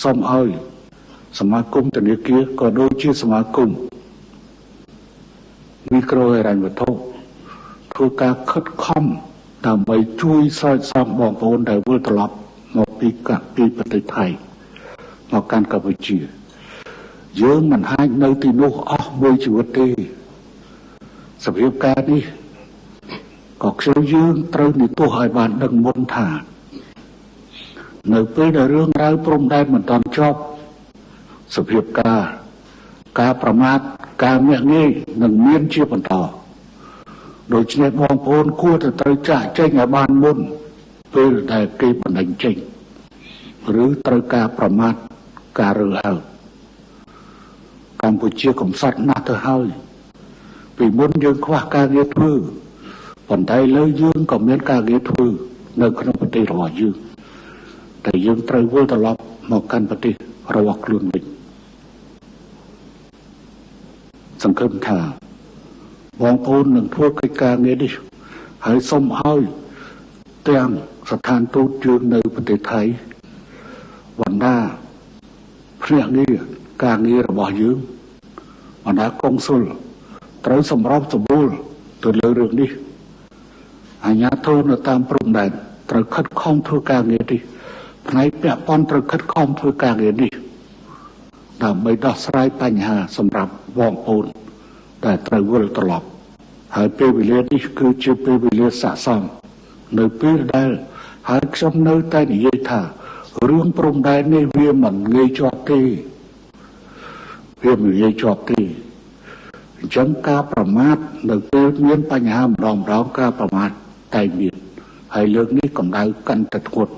សូមឲ្យសមាគមធនាគារក៏ដូចជាសមាគមមីក្រូហិរញ្ញវត្ថុធ្វើការខិតខំដើម្បីជួយស្រោចស្រង់បងប្អូនដែលវិលត្រឡប់មកពីប្រទេសថៃមកកាន់កម្ពុជាយើងមិនអាចនៅទីនោះអស់មួយជីវិតទេសភាពការនេះក៏ខ្ញុំយើងត្រូវនិទាសឲ្យបានដឹងមុនថានៅពេលដែលរឿងរ៉ាវព្រំដែនមិនទាន់ចប់សភាពការប្រមាថការមាក់ងាយនឹងមានជាបន្តដូច្នេះបងប្អូនគួរតែត្រូវចាក់ចេញឲ្យបានមុនពេលដែលគេបណ្ដឹងចេញឬត្រូវការប្រមាថការរើសអើងកម្ពុជាកំសត់ណាស់ទៅហើយពីមុនយើងខ្វះការងារធ្វើប៉ុន្តែឥឡូវយើងក៏មានការងារធ្វើនៅក្នុងប្រទេសរបស់យើងតែយើងត្រូវវិលត្រឡប់មកកាន់ប្រទេសរបស់ខ្លួនវិញសង្ឃឹមថាបងប្អូននឹងធ្វើកិច្ចការងារនេះហើយសូមឲ្យទាំងស្ថានទូតយើងនៅប្រទេសថៃបណ្ដាភ្នាក់ងារការងាររបស់យើងបណ្ដាកុងស៊ុលត្រូវសម្របសម្រួលទៅលើរឿងនេះអាជ្ញាធរនៅតាមព្រំដែនត្រូវខិតខំធ្វើការងារនេះផ្នែកពាក់ព័ន្ធត្រូវខិតខំធ្វើការងារនេះដើម្បីដោះស្រាយបញ្ហាសម្រាប់បងប្អូនដែលត្រូវវិលត្រឡប់ហើយពេលវេលានេះគឺជាពេលវេលាស័ក្តិសមនៅពេលដែលហើយខ្ញុំនៅតែនិយាយថារឿងព្រំដែននេះវាមិនងាយជាប់ទេវាមិនងាយជាប់ទេអញ្ចឹងការប្រមាថនៅពេលមានបញ្ហាម្ដងការប្រមាថតែមានហើយលើកនេះកម្ដៅកាន់តែធ្ងន់